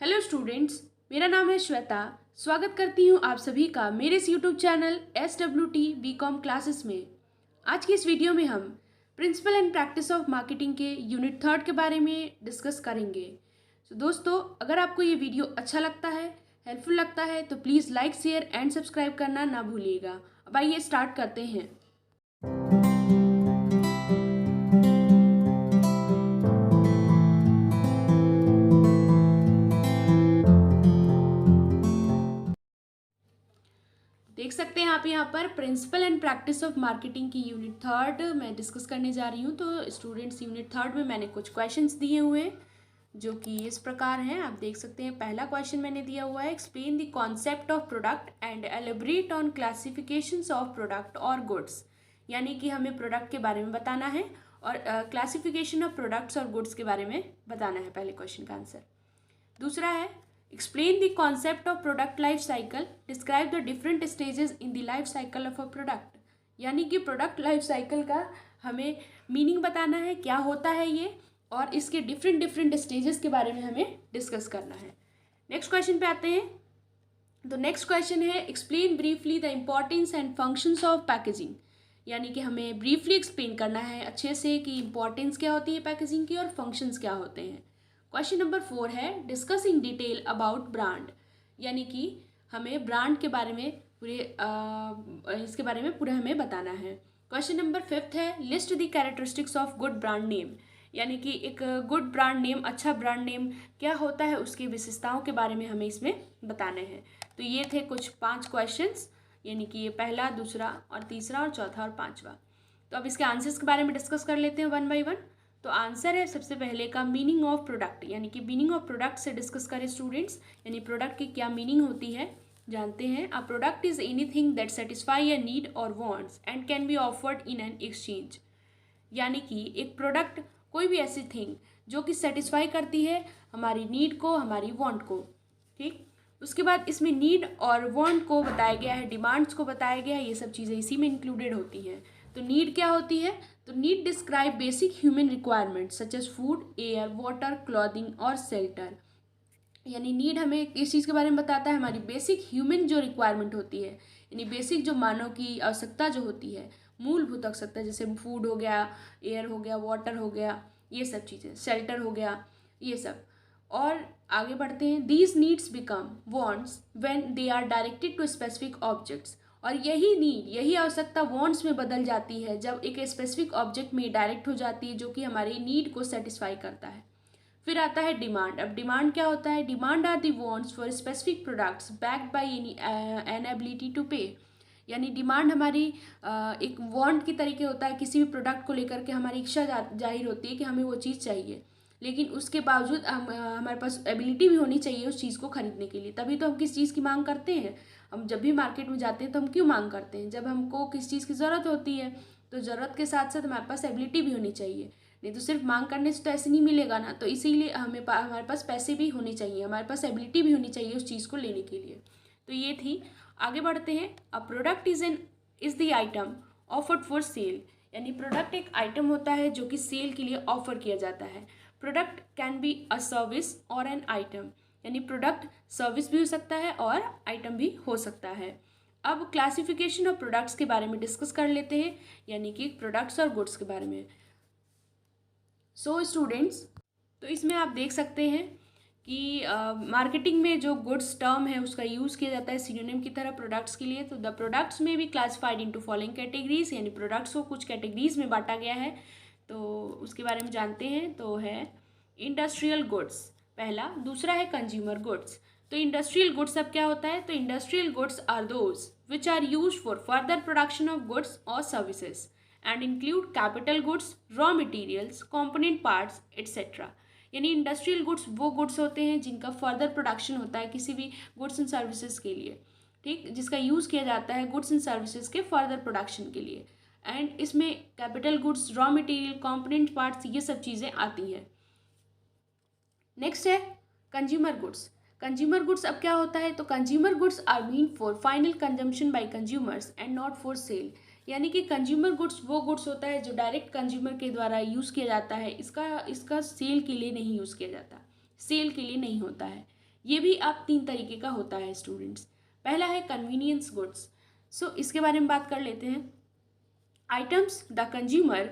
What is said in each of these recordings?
Hello students, मेरा नाम है श्वेता। स्वागत करती हूँ आप सभी का मेरे इस YouTube channel SWT BCom classes में। आज की इस वीडियो में हम principle and practice of marketing के यूनिट 3 के बारे में डिस्कस करेंगे। तो दोस्तों, अगर आपको ये वीडियो अच्छा लगता है, हेल्पफुल लगता है, तो please like, share and subscribe करना ना भूलिएगा। अब आइए स्टार्ट करते हैं। देख सकते हैं आप यहाँ पर principle and practice of marketing की यूनिट 3 मैं डिस्कस करने जा रही हूँ। तो स्टूडेंट्स, यूनिट 3 में मैंने कुछ क्वेश्चंस दिए हुए हैं जो कि इस प्रकार हैं। आप देख सकते हैं, पहला क्वेश्चन मैंने दिया हुआ है, explain the concept of product and एलिब्रेट on classifications of product और गुड्स। यानी कि हमें प्रोडक्ट के बारे में बताना है और क्लासिफिकेशन ऑफ प्रोडक्ट्स और गुड्स के बारे में बताना है, पहले क्वेश्चन का आंसर। दूसरा है, explain the concept of product life cycle, describe the different stages in the life cycle of a product। यानी कि प्रोडक्ट लाइफ साइकिल का हमें मीनिंग बताना है, क्या होता है ये, और इसके डिफरेंट स्टेजेस के बारे में हमें डिस्कस करना है। नेक्स्ट क्वेश्चन पे आते हैं। तो नेक्स्ट क्वेश्चन है, explain briefly the importance and functions of packaging. यानी कि हमें ब्रीफली एक्सप्लेन करना है अच्छे से कि इंपॉर्टेंस क्या होती है पैकेजिंग की और फंक्शंस क्या होते हैं। क्वेश्चन नंबर 4 है, discuss in detail about brand. यानी कि हमें ब्रांड के बारे में इसके बारे में पूरा हमें बताना है। क्वेश्चन नंबर 5 है, list the characteristics of good brand name. यानी कि एक गुड ब्रांड नेम, अच्छा ब्रांड नेम क्या होता है, उसकी विशेषताओं के बारे में हमें इसमें बताने हैं। तो ये थे कुछ 5 क्वेश्चंस, यानी कि ये पहला, दूसरा और तीसरा और चौथा और पांचवा। तो अब इसके आंसर्स के बारे में डिस्कस कर लेते हैं वन बाई वन। तो आंसर है सबसे पहले का मीनिंग ऑफ प्रोडक्ट। यानी कि मीनिंग ऑफ प्रोडक्ट से डिस्कस करें स्टूडेंट्स, यानी प्रोडक्ट की क्या मीनिंग होती है जानते हैं। A product is anything that satisfy a need और wants and can be offered in an exchange. यानी कि एक प्रोडक्ट कोई भी ऐसी थिंग जो कि सेटिस्फाई करती है हमारी नीड को, हमारी वांट को। ठीक, उसके बाद इसमें नीड और वांट को बताया गया है, डिमांड्स को बताया गया है, ये सब चीज़ें इसी में इंक्लूडेड होती हैं। तो नीड क्या होती है? तो need describe basic human requirements such as food, air, water, clothing और शेल्टर। यानी नीड हमें किस चीज़ के बारे में बताता है? हमारी बेसिक ह्यूमन जो रिक्वायरमेंट होती है, यानी बेसिक जो मानव की आवश्यकता जो होती है, मूलभूत आवश्यकता, जैसे फूड हो गया, एयर हो गया, वाटर हो गया, ये सब चीज़ें, शेल्टर हो गया, ये सब। और आगे बढ़ते हैं, these needs become wants when they are directed to specific objects. और यही नीड, यही आवश्यकता वॉन्ट्स में बदल जाती है जब एक स्पेसिफिक ऑब्जेक्ट में डायरेक्ट हो जाती है जो कि हमारी नीड को सेटिस्फाई करता है। फिर आता है डिमांड। अब डिमांड क्या होता है? Demand are the wants for specific products backed by any an ability to pay. यानी डिमांड हमारी एक वांट की तरीके होता है, किसी भी प्रोडक्ट को लेकर के हमारी इच्छा जाहिर होती है कि हमें वो चीज़ चाहिए, लेकिन उसके बावजूद हमारे पास एबिलिटी भी होनी चाहिए उस चीज़ को खरीदने के लिए, तभी तो हम किस चीज़ की मांग करते हैं। हम जब भी मार्केट में जाते हैं तो हम क्यों मांग करते हैं? जब हमको किस चीज़ की ज़रूरत होती है। तो ज़रूरत के साथ साथ हमारे पास एबिलिटी भी होनी चाहिए, नहीं तो सिर्फ मांग करने से तो ऐसे नहीं मिलेगा ना। तो इसीलिए हमारे पास पैसे भी होने चाहिए, हमारे पास एबिलिटी भी होनी चाहिए उस चीज़ को लेने के लिए। तो ये थी। आगे बढ़ते हैं। A product is the item offered for sale. यानी प्रोडक्ट एक आइटम होता है जो कि सेल के लिए ऑफर किया जाता है। Product can be a service और एन आइटम। यानी प्रोडक्ट सर्विस भी हो सकता है और आइटम भी हो सकता है। अब क्लासिफिकेशन ऑफ प्रोडक्ट्स के बारे में डिस्कस कर लेते हैं, यानी कि प्रोडक्ट्स और गुड्स के बारे में। सो स्टूडेंट्स, तो इसमें आप देख सकते हैं कि मार्केटिंग में जो गुड्स टर्म है उसका यूज़ किया जाता है सिनोनिम की तरह प्रोडक्ट्स के लिए। तो द प्रोडक्ट्स में भी क्लासिफाइड इनटू फॉलोइंग कैटेगरीज, यानी प्रोडक्ट्स को कुछ कैटेगरीज में बांटा गया है। तो उसके बारे में जानते हैं। तो है इंडस्ट्रियल गुड्स पहला, दूसरा है कंज्यूमर गुड्स। तो इंडस्ट्रियल गुड्स अब क्या होता है? तो industrial goods are those which are used for further production of goods और services and include capital goods, raw materials, component parts etcetera. यानी इंडस्ट्रियल गुड्स वो गुड्स होते हैं जिनका फर्दर प्रोडक्शन होता है किसी भी गुड्स एंड सर्विसेज के लिए, ठीक, जिसका यूज़ किया जाता है गुड्स एंड सर्विसेज के फर्दर प्रोडक्शन के लिए। एंड इसमें capital goods, raw material, component parts, ये सब चीज़ें आती हैं। नेक्स्ट है कंज्यूमर गुड्स। कंज्यूमर गुड्स अब क्या होता है? तो consumer goods are mean for final consumption by consumers and not for sale. यानी कि कंज्यूमर गुड्स वो गुड्स होता है जो डायरेक्ट कंज्यूमर के द्वारा यूज़ किया जाता है, इसका सेल के लिए नहीं यूज़ किया जाता, सेल के लिए नहीं होता है। ये भी अब 3 तरीके का होता है स्टूडेंट्स। पहला है कन्वीनियंस गुड्स। सो इसके बारे में बात कर लेते हैं। Items the consumer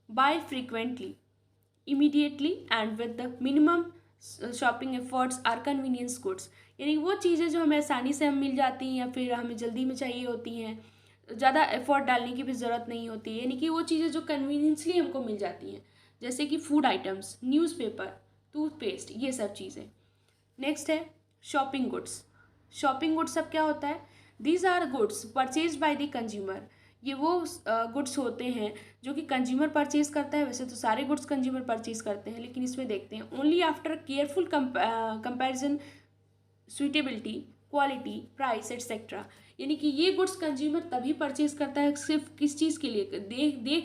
buy frequently, immediately and with the minimum shopping efforts are convenience goods. यानी वो चीज़ें जो हमें आसानी से हम मिल जाती हैं या फिर हमें जल्दी में चाहिए होती हैं, ज़्यादा एफर्ट डालने की भी ज़रूरत नहीं होती है, यानी कि वो चीज़ें जो कन्वीनियंसली हमको मिल जाती हैं, जैसे कि फूड आइटम्स, न्यूज़पेपर, टूथपेस्ट, ये सब चीज़ें। नेक्स्ट है शॉपिंग गुड्स। शॉपिंग गुड्स अब क्या होता है? These are goods purchase by the consumer. ये वो गुड्स होते हैं जो कि कंज्यूमर परचेज करता है। वैसे तो सारे गुड्स कंज्यूमर परचेज करते हैं, लेकिन इसमें देखते हैं only after careful comparison suitability, quality, price etcetera. यानी कि ये गुड्स कंज्यूमर तभी परचेज करता है सिर्फ किस चीज़ के लिए?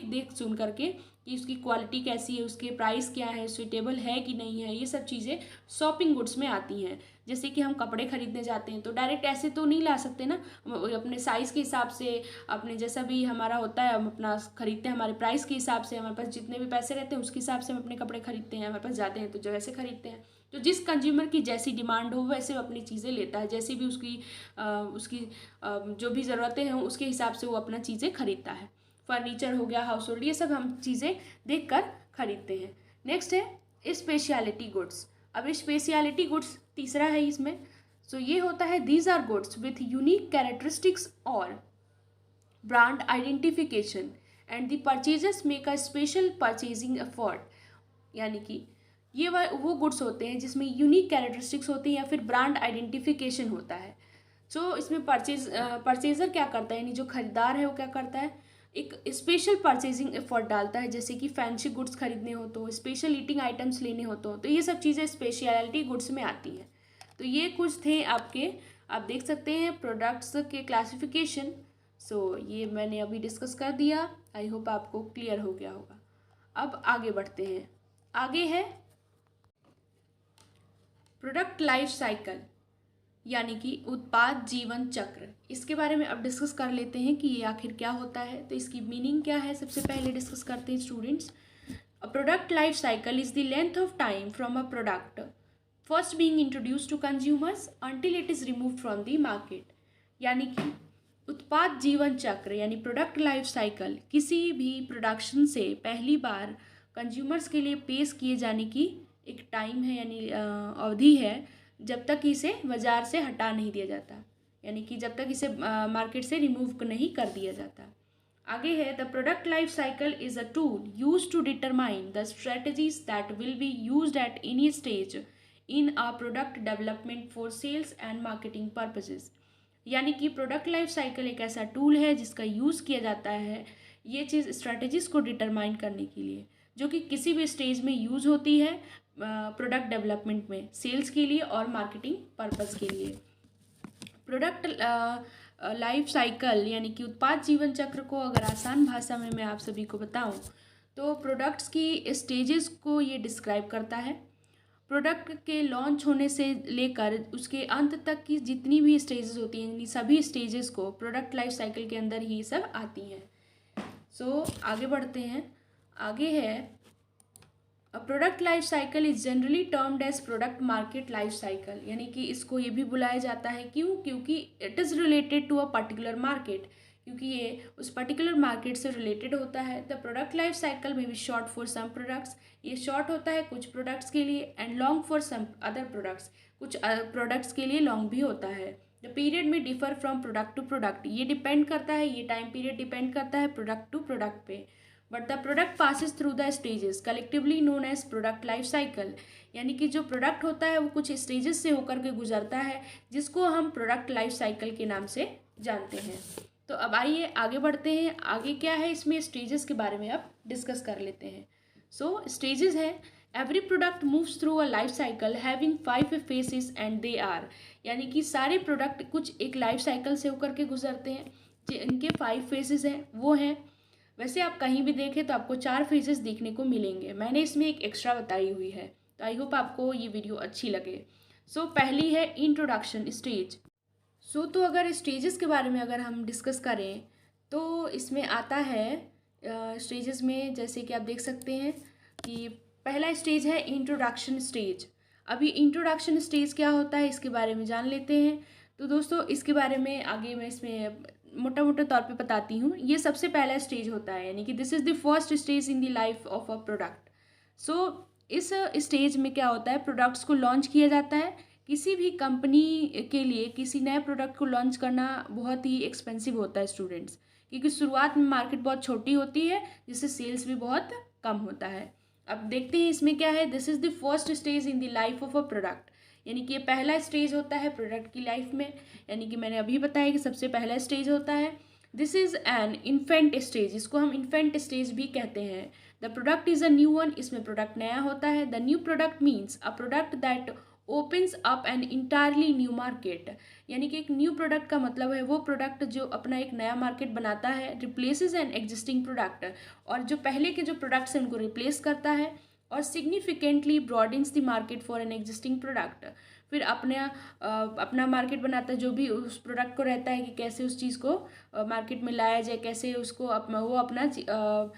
देख सुन करके कि उसकी क्वालिटी कैसी है, उसके प्राइस क्या है, सुइटेबल है कि नहीं है। ये सब चीज़ें शॉपिंग गुड्स में आती हैं। जैसे कि हम कपड़े खरीदने जाते हैं तो डायरेक्ट ऐसे तो नहीं ला सकते ना, हम अपने साइज़ के हिसाब से, अपने जैसा भी हमारा होता है हम अपना खरीदते हैं, हमारे प्राइस के हिसाब से, हमारे पास जितने भी पैसे रहते हैं उसके हिसाब से हम अपने कपड़े खरीदते हैं। हमारे पास जाते हैं तो जो वैसे खरीदते हैं। तो जिस कंज्यूमर की जैसी डिमांड हो वैसे वो अपनी चीज़ें लेता है, जैसी भी उसकी जो भी ज़रूरतें हैं उसके हिसाब से वो अपना चीज़ें खरीदता है। फर्नीचर हो गया, हाउस होल्ड, ये सब हम चीज़ें देख कर खरीदते हैं। नेक्स्ट है स्पेशलिटी गुड्स। अब स्पेशलिटी गुड्स तीसरा है इसमें। सो ये होता है these are goods with unique characteristics और brand identification and the purchasers make a special purchasing effort. यानी कि ये वो गुड्स होते हैं जिसमें यूनिक कैरेक्टरिस्टिक्स होती हैं या फिर ब्रांड आइडेंटिफिकेशन होता है। सो इसमें परचेजर क्या करता है, यानी जो खरीदार है वो क्या करता है, एक स्पेशल परचेजिंग एफर्ट डालता है। जैसे कि फैंसी गुड्स खरीदने हो तो, स्पेशल ईटिंग आइटम्स लेने हो तो ये सब चीज़ें स्पेशलिटी गुड्स में आती हैं। तो ये कुछ थे आपके, आप देख सकते हैं प्रोडक्ट्स के क्लासिफिकेशन। सो ये मैंने अभी डिस्कस कर दिया, आई होप आपको क्लियर हो गया होगा। अब आगे बढ़ते हैं। आगे है प्रोडक्ट लाइफ साइकिल, यानी कि उत्पाद जीवन चक्र। इसके बारे में अब डिस्कस कर लेते हैं कि ये आखिर क्या होता है, तो इसकी मीनिंग क्या है सबसे पहले डिस्कस करते हैं students. A product life cycle is the length of time from a product first being introduce to consumers until it is remove from the market. यानी कि उत्पाद जीवन चक्र यानी प्रोडक्ट लाइफ साइकिल किसी भी प्रोडक्शन से पहली बार कंज्यूमर्स के लिए पेश किए जाने की एक टाइम है, यानी अवधि है, जब तक इसे बाज़ार से हटा नहीं दिया जाता, यानी कि जब तक इसे मार्केट से रिमूव नहीं कर दिया जाता। आगे है the product life cycle is a tool use to determine the strategies that will be used at any stage in a product development for sales and marketing purposes. यानी कि प्रोडक्ट लाइफ साइकिल एक ऐसा tool है जिसका use किया जाता है ये चीज़ स्ट्रेटजीज को डिटरमाइन करने के लिए, जो कि किसी भी स्टेज में यूज़ होती है प्रोडक्ट डेवलपमेंट में, सेल्स के लिए और मार्केटिंग पर्पस के लिए। प्रोडक्ट लाइफ साइकिल यानी कि उत्पाद जीवन चक्र को अगर आसान भाषा में मैं आप सभी को बताऊं तो प्रोडक्ट्स की स्टेजेस को ये डिस्क्राइब करता है। प्रोडक्ट के लॉन्च होने से लेकर उसके अंत तक की जितनी भी स्टेजेस होती हैं, सभी स्टेजेस को प्रोडक्ट लाइफ साइकिल के अंदर ही सब आती हैं। सो आगे बढ़ते हैं। आगे है a product life cycle is generally termed as product market life cycle. यानी कि इसको ये भी बुलाया जाता है, क्योंकि it is related to a particular market, क्योंकि ये उस पर्टिकुलर मार्केट से रिलेटेड होता है। द प्रोडक्ट लाइफ साइकिल में भी शॉर्ट फॉर सम प्रोडक्ट्स, ये शॉर्ट होता है कुछ प्रोडक्ट्स के लिए, and long for some other products, कुछ प्रोडक्ट्स के लिए लॉन्ग भी होता है। The period may differ from product to product, ये डिपेंड करता है, ये टाइम पीरियड डिपेंड करता है प्रोडक्ट टू प्रोडक्ट पे। But the product passes through the stages collectively known as product life cycle. यानी कि जो प्रोडक्ट होता है वो कुछ स्टेजेस से होकर के गुजरता है, जिसको हम प्रोडक्ट लाइफ साइकिल के नाम से जानते हैं। तो अब आइए आगे बढ़ते हैं। आगे क्या है इसमें स्टेजेस के बारे में अब डिस्कस कर लेते हैं। सो स्टेजेस है every product moves through a life cycle having 5 phases and they are. यानी कि सारे प्रोडक्ट कुछ एक लाइफ साइकिल से होकर के गुजरते हैं, जिनके 5 फेसेस हैं वो हैं, वैसे आप कहीं भी देखें तो आपको 4 फेजेस देखने को मिलेंगे, मैंने इसमें एक एक्स्ट्रा बताई हुई है। तो आई होप आपको ये वीडियो अच्छी लगे। सो पहली है इंट्रोडक्शन स्टेज। तो अगर स्टेजेस के बारे में अगर हम डिस्कस करें तो इसमें आता है स्टेजेस में, जैसे कि आप देख सकते हैं कि पहला स्टेज है इंट्रोडक्शन स्टेज। अभी इंट्रोडक्शन स्टेज क्या होता है इसके बारे में जान लेते हैं। तो दोस्तों इसके बारे में आगे मैं इसमें मोटा मोटा तौर पे बताती हूँ। ये सबसे पहला स्टेज होता है, यानी कि this is the first stage in the life of a product. So इस स्टेज में क्या होता है, प्रोडक्ट्स को लॉन्च किया जाता है। किसी भी कंपनी के लिए किसी नए प्रोडक्ट को लॉन्च करना बहुत ही एक्सपेंसिव होता है स्टूडेंट्स, क्योंकि शुरुआत में मार्केट बहुत छोटी होती है, जिससे सेल्स भी बहुत कम होता है। अब देखते हैं इसमें क्या है। This is the first stage in the life of a product, यानी कि ये पहला स्टेज होता है प्रोडक्ट की लाइफ में, यानी कि मैंने अभी बताया कि सबसे पहला स्टेज होता है। This is an infant stage, इसको हम इन्फेंट स्टेज भी कहते हैं। The product is a new one, इसमें प्रोडक्ट नया होता है। The new product means a product that opens up an entirely new market, यानी कि एक न्यू प्रोडक्ट का मतलब है वो प्रोडक्ट जो अपना एक नया मार्केट बनाता है, रिप्लेसेस एन एग्जिस्टिंग प्रोडक्ट, और जो पहले के जो प्रोडक्ट्स हैं उनको रिप्लेस करता है, और significantly broadens the market for an existing product. फिर अपना मार्केट बनाता है, जो भी उस प्रोडक्ट को रहता है कि कैसे उस चीज़ को मार्केट में लाया जाए, कैसे उसको वो अपना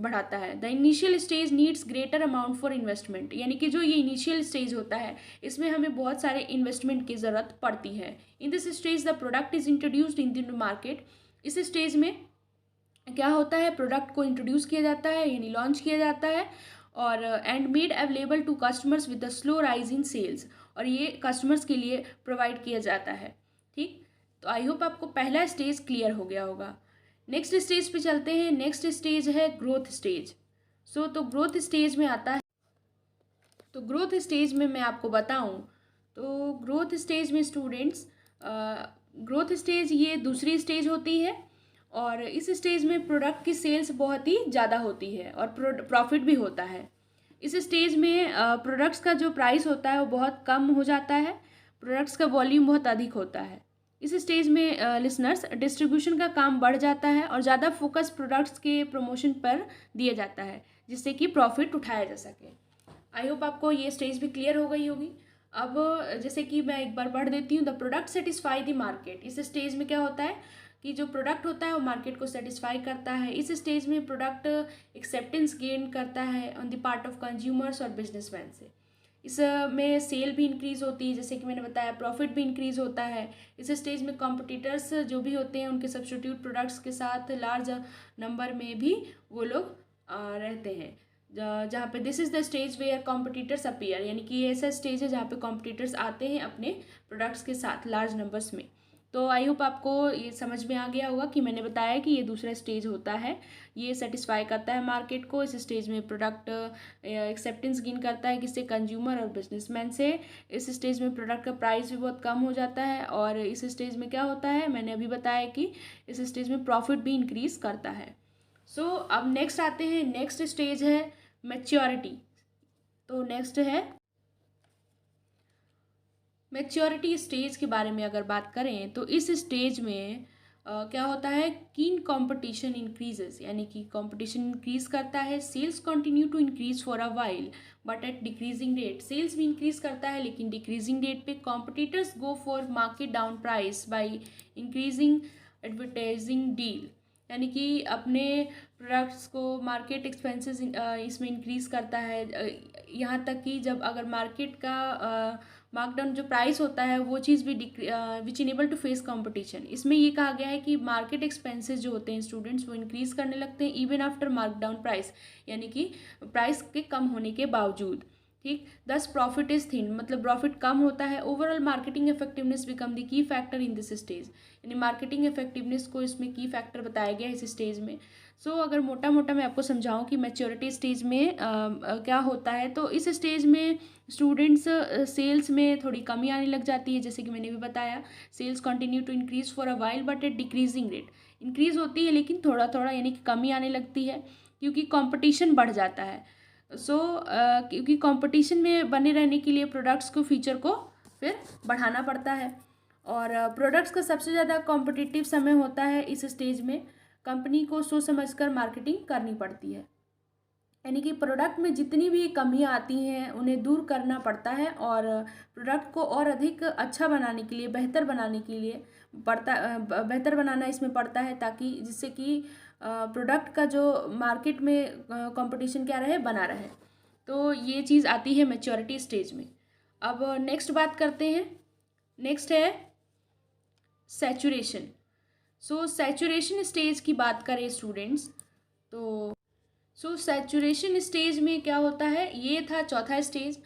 बढ़ाता है। The initial stage needs greater amount for investment, यानी कि जो ये इनिशियल स्टेज होता है इसमें हमें बहुत सारे इन्वेस्टमेंट की ज़रूरत पड़ती है। In this stage the product is introduced in the market, इस स्टेज में क्या होता है, प्रोडक्ट को इंट्रोड्यूस किया जाता है यानी लॉन्च किया जाता है, और and made available to customers with the slow rise in sales, और ये कस्टमर्स के लिए प्रोवाइड किया जाता है। ठीक, तो आई होप आपको पहला स्टेज क्लियर हो गया होगा। नेक्स्ट स्टेज पे चलते हैं। नेक्स्ट स्टेज है ग्रोथ स्टेज। तो ग्रोथ स्टेज में आता है, तो ग्रोथ स्टेज में मैं आपको बताऊं तो ग्रोथ स्टेज में स्टूडेंट्स, ग्रोथ स्टेज ये दूसरी स्टेज होती है, और इस स्टेज में प्रोडक्ट की सेल्स बहुत ही ज़्यादा होती है और प्रॉफिट भी होता है। इस स्टेज में प्रोडक्ट्स का जो प्राइस होता है वो बहुत कम हो जाता है, प्रोडक्ट्स का वॉल्यूम बहुत अधिक होता है। इस स्टेज में लिसनर्स डिस्ट्रीब्यूशन का काम बढ़ जाता है और ज़्यादा फोकस प्रोडक्ट्स के प्रमोशन पर दिया जाता है, जिससे कि प्रॉफिट उठाया जा सके। आई होप आपको ये स्टेज भी क्लियर हो गई होगी। अब जैसे कि मैं एक बार पढ़ देती हूँ। The product satisfy the market, इस स्टेज में क्या होता है कि जो प्रोडक्ट होता है वो मार्केट को सेटिस्फाई करता है। इस स्टेज में प्रोडक्ट एक्सेप्टेंस गेन करता है on the part of consumers और बिजनेसमैन से। इसमें सेल भी इंक्रीज़ होती है, जैसे कि मैंने बताया प्रॉफिट भी इंक्रीज़ होता है। इस स्टेज में कॉम्पिटिटर्स जो भी होते हैं उनके सब्स्टिट्यूट प्रोडक्ट्स के साथ लार्ज नंबर में भी वो लोग रहते हैं, जहाँ पे this is the stage where competitors appear, यानी कि ये ऐसा स्टेज है जहाँ पे कॉम्पिटिटर्स आते हैं अपने प्रोडक्ट्स के साथ लार्ज नंबर्स में। तो आई होप आपको ये समझ में आ गया होगा कि मैंने बताया कि ये दूसरा स्टेज होता है, ये सेटिस्फाई करता है मार्केट को। इस स्टेज में प्रोडक्ट एक्सेप्टेंस गेन करता है किससे, कंज्यूमर और बिजनेसमैन से। इस स्टेज में प्रोडक्ट का प्राइस भी बहुत कम हो जाता है, और इस स्टेज में क्या होता है मैंने अभी बताया कि इस स्टेज में प्रॉफिट भी इंक्रीज़ करता है। अब नेक्स्ट आते हैं, नेक्स्ट स्टेज है मैच्योरिटी। तो नेक्स्ट है मैच्योरिटी स्टेज के बारे में अगर बात करें तो इस स्टेज में क्या होता है, कीन कंपटीशन इंक्रीजेस, यानी कि कंपटीशन इंक्रीज करता है। Sales continue to increase for a while but at decreasing rate, sales भी इंक्रीज करता है लेकिन डिक्रीजिंग रेट पे। Competitors go for market down price by increasing advertising deal, यानी कि अपने प्रोडक्ट्स को मार्केट एक्सपेंसेस इसमें इंक्रीज़ करता है, यहाँ तक कि जब अगर मार्केट का मार्कडाउन जो प्राइस होता है वो चीज़ भी विच इनेबल टू फेस कंपटीशन। इसमें ये कहा गया है कि मार्केट एक्सपेंसेस जो होते हैं स्टूडेंट्स वो इंक्रीज़ करने लगते हैं इवन आफ्टर मार्कडाउन प्राइस, यानी कि प्राइस के कम होने के बावजूद। ठीक, दस प्रॉफिट इज थिन, मतलब प्रॉफिट कम होता है। Overall marketing effectiveness become the key factor in this stage, यानी मार्केटिंग इफेक्टिवनेस को इसमें की फैक्टर बताया गया है इस स्टेज में। अगर मोटा मोटा मैं आपको समझाऊं कि मैच्योरिटी स्टेज में क्या होता है, तो इस स्टेज में स्टूडेंट्स सेल्स में थोड़ी कमी आने लग जाती है, जैसे कि मैंने भी बताया sales continue to increase for a while but at decreasing rate, increase होती है लेकिन थोड़ा थोड़ा, यानी कि कमी आने लगती है क्योंकि कंपटीशन बढ़ जाता है। क्योंकि कंपटीशन में बने रहने के लिए प्रोडक्ट्स को फीचर को फिर बढ़ाना पड़ता है, और प्रोडक्ट्स का सबसे ज़्यादा कॉम्पिटिटिव समय होता है इस स्टेज में। कंपनी को सोच समझकर मार्केटिंग करनी पड़ती है, यानी कि प्रोडक्ट में जितनी भी कमियां आती हैं उन्हें दूर करना पड़ता है, और प्रोडक्ट को और अधिक अच्छा बनाने के लिए, बेहतर बनाने के लिए बेहतर बनाना इसमें पड़ता है, ताकि जिससे कि प्रोडक्ट का जो मार्केट में कंपटीशन क्या रहे, बना रहे। तो ये चीज़ आती है मैच्योरिटी स्टेज में। अब नेक्स्ट बात करते हैं, नेक्स्ट है सैचुरेशन। सो सैचुरेशन स्टेज की बात करें स्टूडेंट्स, तो सैचुरेशन स्टेज में क्या होता है, ये था चौथा स्टेज।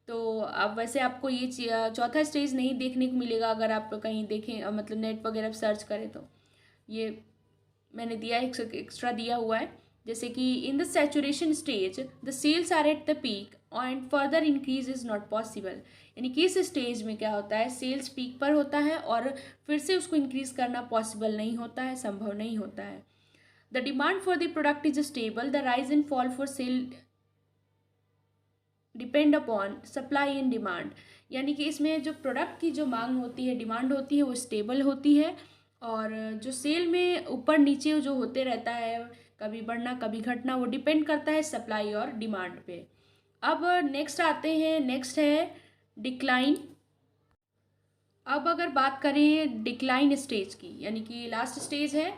तो अब वैसे आपको ये चौथा स्टेज नहीं देखने को मिलेगा अगर आप कहीं देखें, मतलब नेट वगैरह सर्च करें तो ये मैंने दिया एक्स्ट्रा दिया हुआ है। जैसे कि in the saturation stage the sales are at the peak and further increase is not possible. यानी कि इस स्टेज में क्या होता है, सेल्स पीक पर होता है और फिर से उसको इंक्रीज़ करना पॉसिबल नहीं होता है, संभव नहीं होता है। The demand for the product is stable, the rise and fall for sale depend upon supply and demand. यानी कि इसमें जो प्रोडक्ट की जो मांग होती है, डिमांड होती है, वो स्टेबल होती है और जो सेल में ऊपर नीचे जो होते रहता है, कभी बढ़ना कभी घटना, वो डिपेंड करता है सप्लाई और डिमांड पे। अब नेक्स्ट आते हैं, नेक्स्ट है डिक्लाइन। अब अगर बात करें डिक्लाइन स्टेज की, यानी कि लास्ट स्टेज है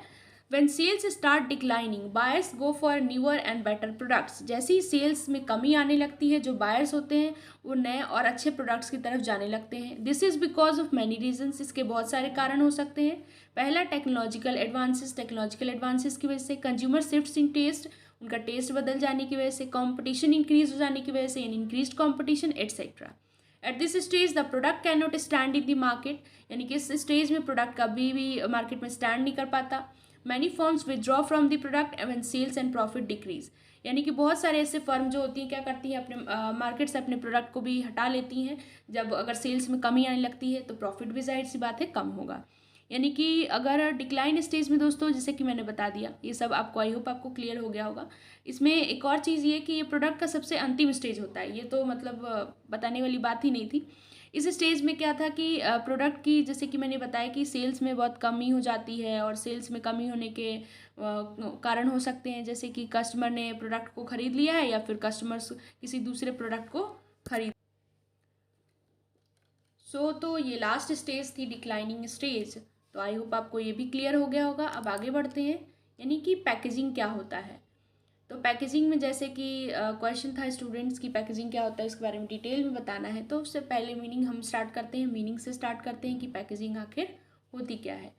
when sales start declining buyers go for newer and better products. जैसे ही सेल्स में कमी आने लगती है, जो बायर्स होते हैं वो नए और अच्छे प्रोडक्ट्स की तरफ जाने लगते हैं। This is because of many reasons. इसके बहुत सारे कारण हो सकते हैं। पहला टेक्नोलॉजिकल एडवांसेस की वजह से, कंज्यूमर शिफ्ट्स इन टेस्ट, उनका टेस्ट बदल जाने की वजह से, कॉम्पिटिशन इंक्रीज हो जाने की वजह से, in increase competition etcetera. At this stage the product can not stand in the market. यानी कि इस स्टेज में प्रोडक्ट कभी भी मार्केट में स्टैंड नहीं कर पाता। Many firms withdraw from the product when sales and profit decrease. यानी कि बहुत सारे ऐसे फर्म जो होती हैं क्या करती हैं, अपने मार्केट से अपने प्रोडक्ट को भी हटा लेती हैं। जब अगर सेल्स में कमी आने लगती है तो प्रॉफिट भी जाहिर सी बात है कम होगा। यानी कि अगर डिक्लाइन स्टेज में दोस्तों, जैसे कि मैंने बता दिया, ये सब आपको, आई होप आपको क्लियर हो गया होगा। इसमें एक और चीज़ ये कि ये प्रोडक्ट का सबसे अंतिम स्टेज होता है। ये तो मतलब बताने वाली बात ही नहीं थी। इस स्टेज में क्या था कि प्रोडक्ट की, जैसे कि मैंने बताया कि सेल्स में बहुत कमी हो जाती है और सेल्स में कमी होने के कारण हो सकते हैं, जैसे कि कस्टमर ने प्रोडक्ट को ख़रीद लिया है या फिर कस्टमर्स किसी दूसरे प्रोडक्ट को खरीद। तो ये लास्ट स्टेज थी डिक्लाइनिंग स्टेज। तो आई होप आपको ये भी क्लियर हो गया होगा। अब आगे बढ़ते हैं, यानी कि पैकेजिंग क्या होता है। तो पैकेजिंग में जैसे कि क्वेश्चन था स्टूडेंट्स की पैकेजिंग क्या होता है, इसके बारे में डिटेल में बताना है। तो उससे पहले मीनिंग हम स्टार्ट करते हैं, मीनिंग से स्टार्ट करते हैं कि पैकेजिंग आखिर होती क्या है।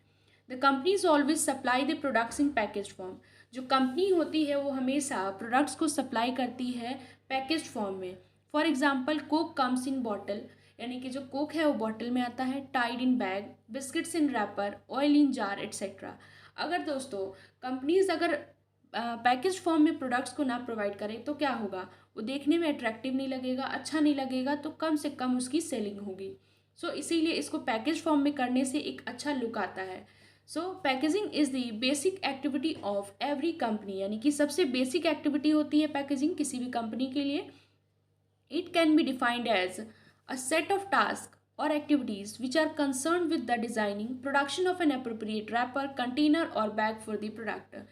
The companies always supply the products in package form. जो कंपनी होती है वो हमेशा प्रोडक्ट्स को सप्लाई करती है पैकेज फॉर्म में। For example Coke comes in bottle, यानी कि जो कोक है वो बॉटल में आता है, Tide in bag, biscuits in wrapper, oil in jar etcetera. अगर दोस्तों कंपनीज अगर पैकेज फॉर्म में प्रोडक्ट्स को ना प्रोवाइड करें तो क्या होगा, वो देखने में अट्रैक्टिव नहीं लगेगा, अच्छा नहीं लगेगा, तो कम से कम उसकी सेलिंग होगी। इसीलिए इसको पैकेज फॉर्म में करने से एक अच्छा लुक आता है। Packaging is the basic activity of every company, यानी कि सबसे बेसिक एक्टिविटी होती है पैकेजिंग किसी भी कंपनी के लिए। It can be defined as a set of task और activities which are concern with the designing production of an appropriate wrapper, container और बैग फॉर द प्रोडक्ट।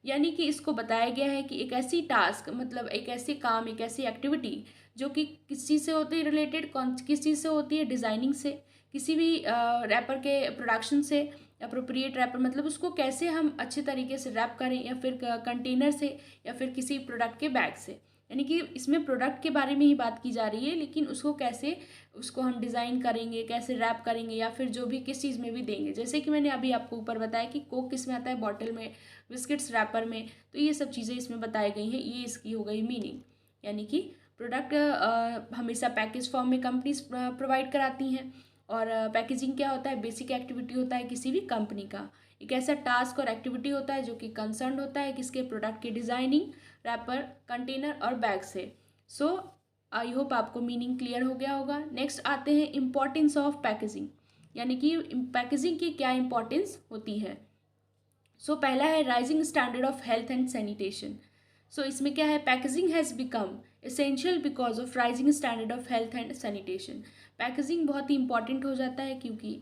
यानी कि इसको बताया गया है कि एक ऐसी टास्क, मतलब एक ऐसे काम, एक ऐसी एक्टिविटी जो कि किस चीज़ से होती है रिलेटेड, किस चीज़ से होती है, डिज़ाइनिंग से, किसी भी रैपर के प्रोडक्शन से। अप्रोप्रिएट रैपर मतलब उसको कैसे हम अच्छे तरीके से रैप करें, या फिर कंटेनर से, या फिर किसी प्रोडक्ट के बैग से। यानी कि इसमें प्रोडक्ट के बारे में ही बात की जा रही है, लेकिन उसको कैसे, उसको हम डिज़ाइन करेंगे, कैसे रैप करेंगे, या फिर जो भी किस चीज़ में भी देंगे। जैसे कि मैंने अभी आपको ऊपर बताया कि कोक किस में आता है, बॉटल में, बिस्किट्स रैपर में। तो ये सब चीज़ें इसमें बताई गई हैं, ये इसकी हो गई मीनिंग। यानी कि प्रोडक्ट हमेशा पैकेज फॉर्म में कंपनीज प्रोवाइड कराती हैं। और पैकेजिंग क्या होता है, बेसिक एक्टिविटी होता है किसी भी कंपनी का, एक ऐसा टास्क और एक्टिविटी होता है जो कि कंसर्न होता है किसके, प्रोडक्ट की डिज़ाइनिंग, रैपर, कंटेनर और बैग से। आई होप आपको मीनिंग क्लियर हो गया होगा। नेक्स्ट आते हैं इम्पॉर्टेंस ऑफ पैकेजिंग, यानी कि पैकेजिंग की क्या इंपॉर्टेंस होती है। पहला है rising standard of health and sanitation. इसमें क्या है, packaging has become essential because of rising standard of health and sanitation. Packaging बहुत ही इंपॉर्टेंट हो जाता है क्योंकि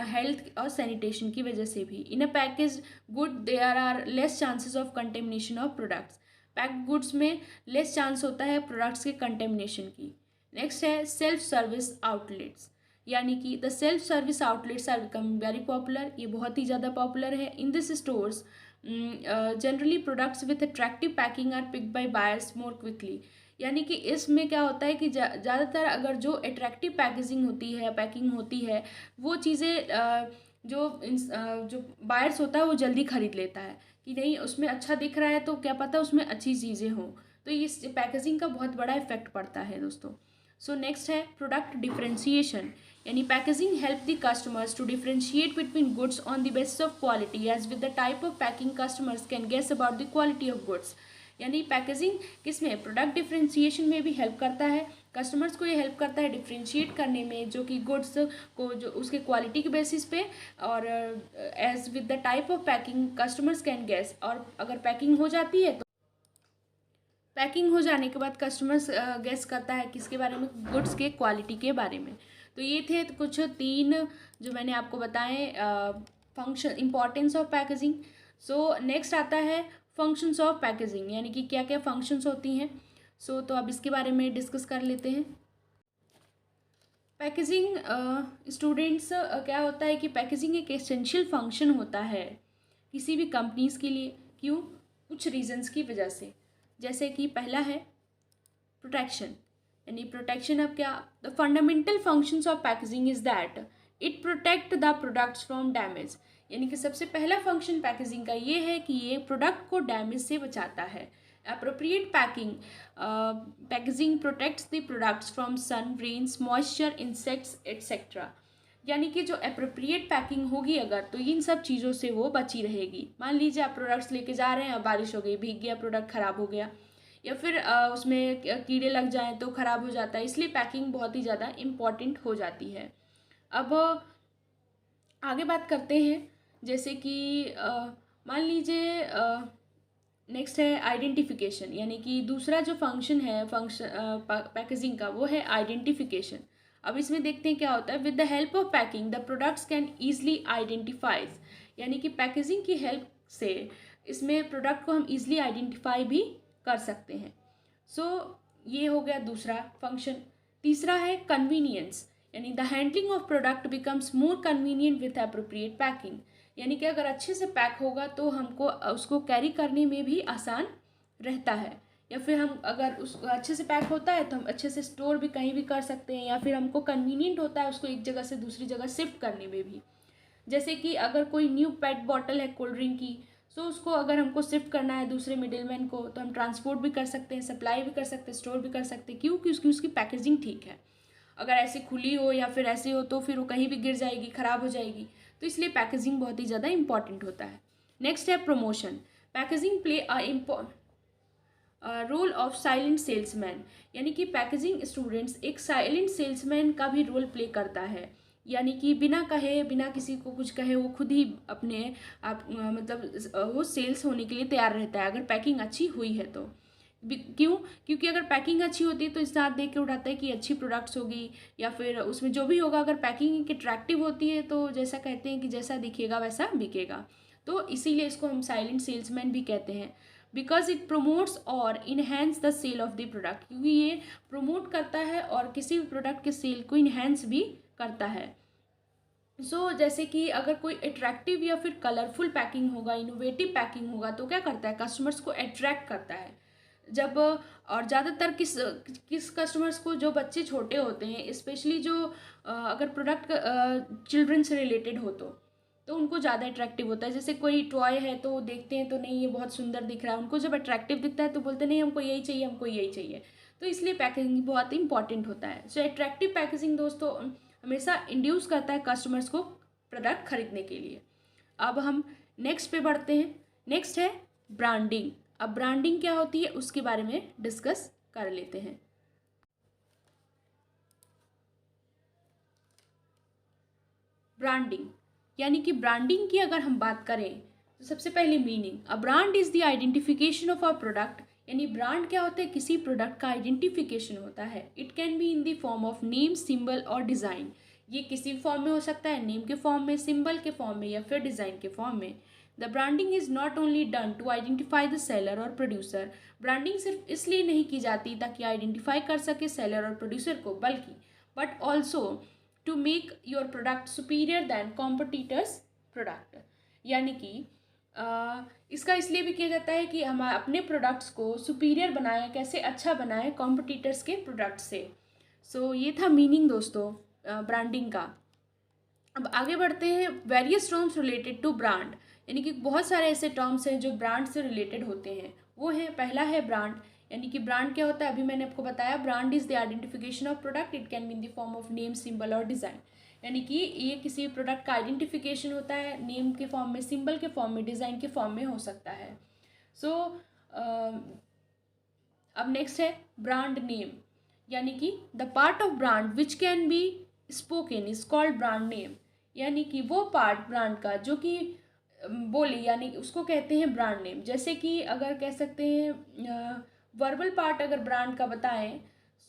हेल्थ और सैनिटेशन की वजह से भी। In a package good there are less chances of contamination of products. Packed goods में लेस चांस होता है प्रोडक्ट्स के कंटेमिनेशन की। नेक्स्ट है सेल्फ सर्विस आउटलेट्स, यानी कि the self service outlets are become very popular. ये बहुत ही ज़्यादा पॉपुलर है। In this stores generally products with attractive packing are picked by buyers more quickly. यानी कि इसमें क्या होता है कि ज़्यादातर अगर जो अट्रैक्टिव पैकेजिंग होती है, पैकिंग होती है, वो चीज़ें जो बायर्स होता है वो जल्दी ख़रीद लेता है कि नहीं उसमें अच्छा दिख रहा है तो क्या पता उसमें अच्छी चीज़ें हों। तो इस पैकेजिंग का बहुत बड़ा इफेक्ट पड़ता है दोस्तों। सो नेक्स्ट है प्रोडक्ट डिफरेंशिएशन, यानी packaging help the customers to differentiate between goods on the basis of quality as with the type of packing customers can guess about the quality of goods. यानी packaging किसमें, product differentiation में भी help करता है, customers को ये help करता है डिफरेंशिएट करने में जो कि गुड्स को जो उसके क्वालिटी के बेसिस पे, और as with the type of packing customers can guess, और अगर पैकिंग हो जाती है तो पैकिंग हो जाने के बाद कस्टमर्स गेस करता है किसके बारे में, गुड्स के क्वालिटी के बारे में। तो ये थे कुछ 3 जो मैंने आपको बताए function, importance of packaging. So next आता है फंक्शंस ऑफ पैकेजिंग, यानी कि क्या क्या फंक्शंस होती हैं। सो तो अब इसके बारे में डिस्कस कर लेते हैं। पैकेजिंग स्टूडेंट्स क्या होता है कि पैकेजिंग एक एसेंशियल फंक्शन होता है किसी भी कंपनीज़ के लिए। क्यों, कुछ रीजंस की वजह से। जैसे कि पहला है प्रोटेक्शन, यानी प्रोटेक्शन अब क्या, the fundamental functions of packaging is that it protect the products from damage. यानी कि सबसे पहला फंक्शन पैकेजिंग का ये है कि ये प्रोडक्ट को डैमेज से बचाता है। Appropriate packaging protects the products from sun, rains, moisture, insects etcetera. यानी कि जो अप्रोप्रिएट पैकिंग होगी अगर, तो इन सब चीज़ों से वो बची रहेगी। मान लीजिए आप प्रोडक्ट्स लेके जा रहे हैं, बारिश हो गई, भीग गया, प्रोडक्ट ख़राब हो गया, या फिर उसमें कीड़े लग जाएं तो ख़राब हो जाता है। इसलिए पैकिंग बहुत ही ज़्यादा इम्पॉर्टेंट हो जाती है। अब आगे बात करते हैं, जैसे कि मान लीजिए नेक्स्ट है आइडेंटिफिकेशन, यानी कि दूसरा जो फंक्शन है पैकेजिंग का वो है आइडेंटिफिकेशन। अब इसमें देखते हैं क्या होता है। With the help of packing the products can easily identifies, यानी कि पैकेजिंग की हेल्प से इसमें प्रोडक्ट को हम ईजिली आइडेंटिफाई भी कर सकते हैं। सो ये हो गया दूसरा फंक्शन। तीसरा है कन्वीनियंस, यानी the handling of product becomes more convenient with appropriate packing. यानी कि अगर अच्छे से पैक होगा तो हमको उसको कैरी करने में भी आसान रहता है, या फिर हम अगर उस अच्छे से पैक होता है तो हम अच्छे से स्टोर भी कहीं भी कर सकते हैं, या फिर हमको कन्वीनियंट होता है उसको एक जगह से दूसरी जगह शिफ्ट करने में भी। जैसे कि अगर कोई न्यू पेट बॉटल है कोल्ड ड्रिंक की, सो उसको अगर हमको शिफ्ट करना है दूसरे मिडिलमैन को, तो हम ट्रांसपोर्ट भी कर सकते हैं, सप्लाई भी कर सकते हैं, स्टोर भी कर सकते हैं। क्यों, क्योंकि उसकी पैकेजिंग ठीक है। अगर ऐसे खुली हो या फिर ऐसे हो तो फिर वो कहीं भी गिर जाएगी, ख़राब हो जाएगी। तो इसलिए पैकेजिंग बहुत ही ज़्यादा इंपॉर्टेंट होता है। नेक्स्ट है promotion. Packaging play role of silent salesman, यानी कि पैकेजिंग स्टूडेंट्स एक साइलेंट सेल्समैन का भी रोल प्ले करता है। यानी कि बिना कहे, बिना किसी को कुछ कहे, वो खुद ही अपने आप मतलब वो सेल्स होने के लिए तैयार रहता है अगर पैकिंग अच्छी हुई है तो। क्यों, क्योंकि अगर पैकिंग अच्छी होती है तो इस हाथ देख के उठाता है कि अच्छी प्रोडक्ट्स होगी, या फिर उसमें जो भी होगा अगर पैकिंग अट्रैक्टिव होती है तो जैसा कहते हैं कि जैसा दिखेगा वैसा बिकेगा। तो इसीलिए इसको हम साइलेंट सेल्समैन भी कहते हैं। बिकॉज इट प्रोमोट्स और enhance the sale of the product, क्योंकि ये प्रोमोट करता है और किसी भी प्रोडक्ट के सेल को इन्हेंस भी करता है। जैसे कि अगर कोई अट्रैक्टिव या फिर कलरफुल पैकिंग होगा, इनोवेटिव पैकिंग होगा, तो क्या करता है, कस्टमर्स को अट्रैक्ट करता है। जब और ज़्यादातर किस कस्टमर्स को, जो बच्चे छोटे होते हैं, स्पेशली जो अगर प्रोडक्ट चिल्ड्रन से रिलेटेड हो तो उनको ज़्यादा अट्रैक्टिव होता है। जैसे कोई टॉय है तो देखते हैं तो नहीं ये बहुत सुंदर दिख रहा है, उनको जब अट्रैक्टिव दिखता है तो बोलते नहीं हमको यही चाहिए, हमको यही चाहिए। तो इसलिए पैकेजिंग बहुत इंपॉर्टेंट होता है। अट्रैक्टिव पैकेजिंग दोस्तों हमेशा इंड्यूस करता है कस्टमर्स को प्रोडक्ट खरीदने के लिए। अब हम नेक्स्ट पे बढ़ते हैं। नेक्स्ट है ब्रांडिंग। अब ब्रांडिंग क्या होती है उसके बारे में डिस्कस कर लेते हैं। ब्रांडिंग, यानी कि ब्रांडिंग की अगर हम बात करें तो सबसे पहले meaning, a brand is the identification of a product. यानी ब्रांड क्या होता है, किसी प्रोडक्ट का आइडेंटिफिकेशन होता है। It can be in the form of name, symbol और डिज़ाइन। ये किसी भी फॉर्म में हो सकता है, नेम के फॉर्म में, सिंबल के फॉर्म में, या फिर डिज़ाइन के फॉर्म में। The branding is not only done to identify the seller और प्रोड्यूसर। ब्रांडिंग सिर्फ इसलिए नहीं की जाती ताकि आइडेंटिफाई कर सके सेलर और प्रोड्यूसर को, बल्कि but also to make your product superior than competitors product. यानी कि इसका इसलिए भी किया जाता है कि हम अपने प्रोडक्ट्स को सुपीरियर बनाएं, कैसे अच्छा बनाएं कॉम्पिटिटर्स के प्रोडक्ट से। सो ये था मीनिंग दोस्तों ब्रांडिंग का। अब आगे बढ़ते हैं, various terms related to brand, यानी कि बहुत सारे ऐसे टर्म्स हैं जो ब्रांड से रिलेटेड होते हैं। वो है, पहला है ब्रांड, यानी कि ब्रांड क्या होता है, अभी मैंने आपको बताया, brand is the identification of product, it can be in the form of name, symbol और डिज़ाइन। यानी कि ये किसी प्रोडक्ट का आइडेंटिफिकेशन होता है, नेम के फॉर्म में, सिंबल के फॉर्म में, डिज़ाइन के फॉर्म में हो सकता है। सो अब नेक्स्ट है ब्रांड नेम, यानी कि the part of brand which can be spoken is called brand name, यानी कि वो पार्ट ब्रांड का जो कि बोले, यानी उसको कहते हैं ब्रांड नेम। जैसे कि अगर कह सकते हैं वर्बल पार्ट अगर ब्रांड का बताएं,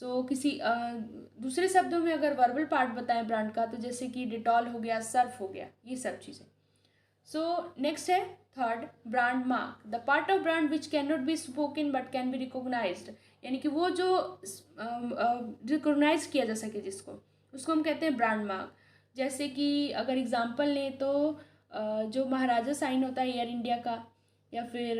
सो किसी दूसरे शब्दों में अगर वर्बल पार्ट बताएं ब्रांड का, तो जैसे कि डिटॉल हो गया, सर्फ हो गया, ये सब चीज़ें। सो नेक्स्ट है third, brand mark, the part of brand which can not be spoken but can be recognised, यानी कि वो जो रिकोगनाइज किया जा सके जिसको, उसको हम कहते हैं ब्रांड मार्क। जैसे कि अगर एग्जांपल लें तो जो महाराजा साइन होता है एयर इंडिया का, या फिर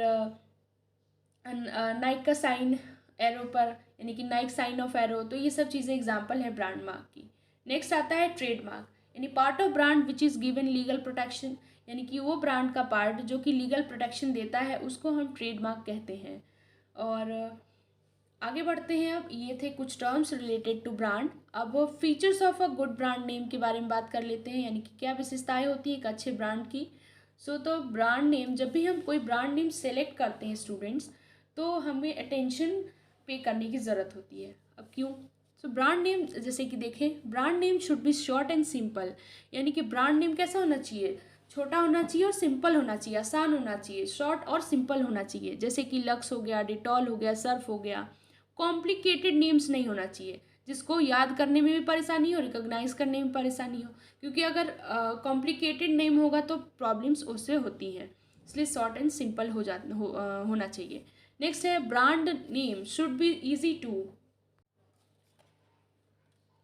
नाइक का साइन एरो पर, यानी कि नाइक साइन ऑफ एरो, तो ये सब चीज़ें एग्जांपल है ब्रांड मार्क की। नेक्स्ट आता है ट्रेडमार्क, यानी part of brand which is given legal protection, यानी कि वो ब्रांड का पार्ट जो कि लीगल प्रोटेक्शन देता है, उसको हम ट्रेडमार्क कहते हैं। और आगे बढ़ते हैं, अब ये थे कुछ टर्म्स रिलेटेड टू ब्रांड। अब features of a good brand name के बारे में बात कर लेते हैं, यानी कि क्या विशेषताएं होती है एक अच्छे ब्रांड की। तो ब्रांड नेम, जब भी हम कोई ब्रांड नेम सेलेक्ट करते हैं स्टूडेंट्स, तो हमें अटेंशन पे करने की ज़रूरत होती है। अब क्यों? ब्रांड नेम, जैसे कि देखें, brand name should B short and simple, यानी कि ब्रांड नेम कैसा होना चाहिए, छोटा होना चाहिए और सिंपल होना चाहिए, आसान होना चाहिए, शॉर्ट और सिंपल होना चाहिए। जैसे कि लक्स हो गया, डिटॉल हो गया, सर्फ हो गया। कॉम्प्लिकेटेड नेम्स नहीं होना चाहिए जिसको याद करने में भी परेशानी हो, रिकॉग्नाइज करने में परेशानी हो, क्योंकि अगर कॉम्प्लिकेटेड नेम होगा तो प्रॉब्लम्स उससे होती हैं, इसलिए शॉर्ट एंड सिंपल होना चाहिए। नेक्स्ट है, brand name should be easy to.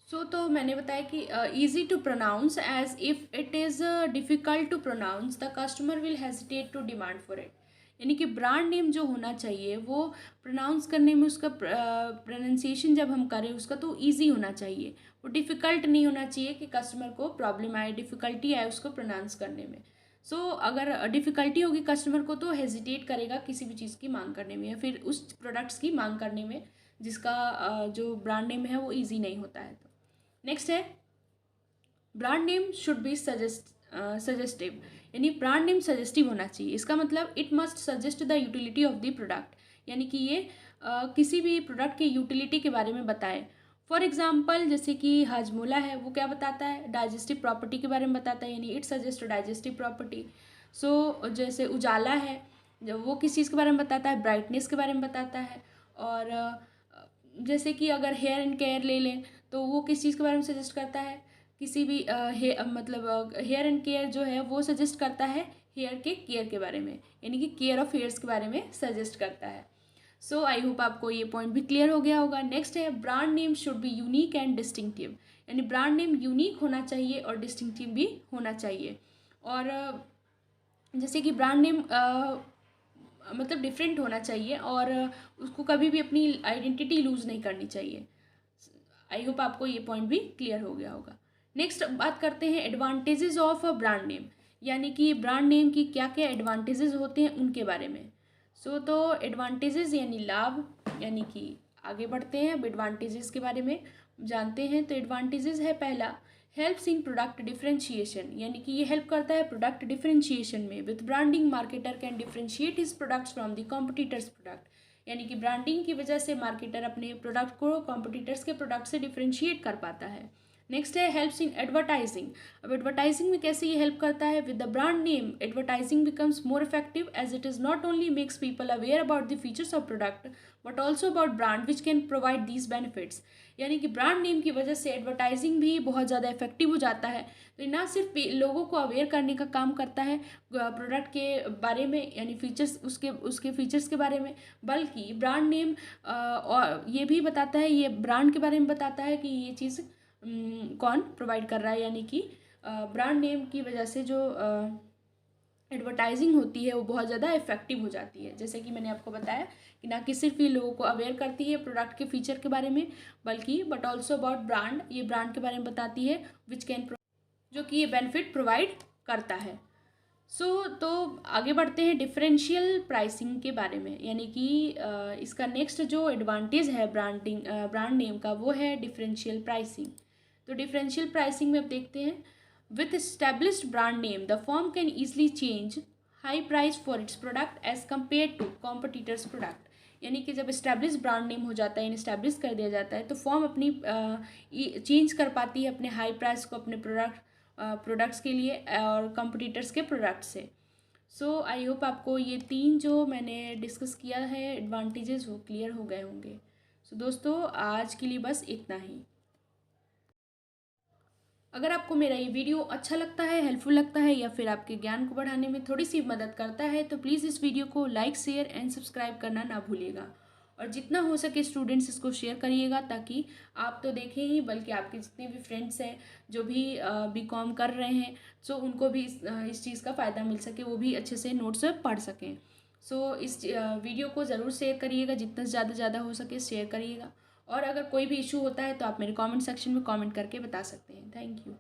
तो मैंने बताया कि easy to pronounce, as if it is difficult to pronounce the customer will hesitate to demand for it, यानी कि ब्रांड नेम जो होना चाहिए वो प्रोनाउंस करने में, उसका प्रोनाउंसिएशन जब हम करें उसका, तो ईजी होना चाहिए, वो डिफ़िकल्ट नहीं होना चाहिए कि कस्टमर को प्रॉब्लम आए, डिफ़िकल्टी आए उसको प्रोनाउंस करने में। अगर डिफ़िकल्टी होगी कस्टमर को, तो हेजिटेट करेगा किसी भी चीज़ की मांग करने में, या फिर उस प्रोडक्ट्स की मांग करने में जिसका जो ब्रांड नेम है वो ईजी नहीं होता है। तो नेक्स्ट है, brand name should B suggestive, यानी ब्रांड नेम सजेस्टिव होना चाहिए। इसका मतलब it must suggest the utility of the product, यानी कि ये किसी भी प्रोडक्ट की यूटिलिटी के बारे में बताए। फॉर एग्जांपल, जैसे कि हाजमोला है, वो क्या बताता है, डाइजेस्टिव प्रॉपर्टी के बारे में बताता है, यानी इट सजेस्ट डाइजेस्टिव प्रॉपर्टी। जैसे उजाला है, जब वो किस चीज़ के बारे में बताता है, ब्राइटनेस के बारे में बताता है। और जैसे कि अगर हेयर एंड केयर ले लें, तो वो किस चीज़ के बारे में सजेस्ट करता है, किसी भी मतलब हेयर एंड केयर जो है वो सजेस्ट करता है हेयर के केयर के बारे में, यानी कि केयर ऑफ हेयर्स के बारे में सजेस्ट करता है। आई होप आपको ये पॉइंट भी क्लियर हो गया होगा। नेक्स्ट है, brand name should be unique and distinctive, यानी ब्रांड नेम यूनिक होना चाहिए और डिस्टिंक्टिव भी होना चाहिए। और जैसे कि ब्रांड नेम मतलब डिफरेंट होना चाहिए, और उसको कभी भी अपनी आइडेंटिटी लूज़ नहीं करनी चाहिए। आई होप आपको ये पॉइंट भी क्लियर हो गया होगा। नेक्स्ट बात करते हैं advantages of a brand name, यानी कि ब्रांड नेम की क्या क्या एडवांटेजेस होते हैं उनके बारे में। तो एडवांटेजेस यानी लाभ, यानी कि आगे बढ़ते हैं, अब एडवांटेजेस के बारे में जानते हैं। तो एडवांटेजेस है पहला, हेल्प्स इन प्रोडक्ट डिफरेंशिएशन, यानी कि ये हेल्प करता है प्रोडक्ट डिफरेंशिएशन में। With branding marketer can differentiate his products from the competitors product, यानी कि ब्रांडिंग की वजह से मार्केटर अपने प्रोडक्ट को कॉम्पिटिटर्स के प्रोडक्ट से डिफरेंशिएट कर पाता है। नेक्स्ट है, हेल्प्स इन एडवर्टाइजिंग। अब एडवर्टाइजिंग में कैसे ये हेल्प करता है, with the brand name advertising becomes more effective as it is not only makes people aware about the features of product but also about brand which can provide these benefits, यानी कि brand name की वजह से advertising भी बहुत ज़्यादा effective हो जाता है। तो ना सिर्फ लोगों को अवेयर करने का काम करता है प्रोडक्ट के बारे में, यानी फीचर्स उसके फीचर्स के बारे में, बल्कि ब्रांड नेम और ये भी बताता है, ये ब्रांड के बारे में बताता है कि ये चीज़ कौन प्रोवाइड कर रहा है, यानी कि ब्रांड नेम की वजह से जो एडवर्टाइजिंग होती है वो बहुत ज़्यादा इफेक्टिव हो जाती है। जैसे कि मैंने आपको बताया कि ना कि सिर्फ ये लोगों को अवेयर करती है प्रोडक्ट के फीचर के बारे में, बल्कि बट ऑल्सो अबाउट ब्रांड, ये ब्रांड के बारे में बताती है विच कैन, जो कि ये बेनिफिट प्रोवाइड करता है। तो आगे बढ़ते हैं डिफरेंशियल प्राइसिंग के बारे में, यानी कि इसका नेक्स्ट जो एडवांटेज है ब्रांड नेम का वो है डिफरेंशियल प्राइसिंग। तो डिफरेंशियल प्राइसिंग में अब देखते हैं, with established brand name the firm can easily change high price for its product as compare to competitors product. यानी कि जब इस्टेब्लिश ब्रांड नेम हो जाता है, इस्टेब्लिश कर दिया जाता है, तो फर्म अपनी चेंज कर पाती है अपने हाई प्राइस को अपने प्रोडक्ट्स के लिए और कंपटीटर्स के प्रोडक्ट से। सो आई होप आपको ये 3 जो मैंने डिस्कस किया है एडवांटेजेस वो क्लियर हो गए होंगे। सो दोस्तों आज के लिए बस इतना ही। अगर आपको मेरा ये वीडियो अच्छा लगता है, हेल्पफुल लगता है, या फिर आपके ज्ञान को बढ़ाने में थोड़ी सी मदद करता है, तो प्लीज़ इस वीडियो को लाइक, शेयर एंड सब्सक्राइब करना ना भूलिएगा। और जितना हो सके स्टूडेंट्स इसको शेयर करिएगा, ताकि आप तो देखें ही बल्कि आपके जितने भी फ्रेंड्स हैं जो भी बीकॉम कर रहे हैं, सो उनको भी इस चीज़ का फ़ायदा मिल सके, वो भी अच्छे से नोट्स पढ़ सकें। सो इस वीडियो को ज़रूर शेयर करिएगा, जितना ज़्यादा हो सके शेयर करिएगा। और अगर कोई भी इशू होता है तो आप मेरे कमेंट सेक्शन में कमेंट करके बता सकते हैं। Thank you.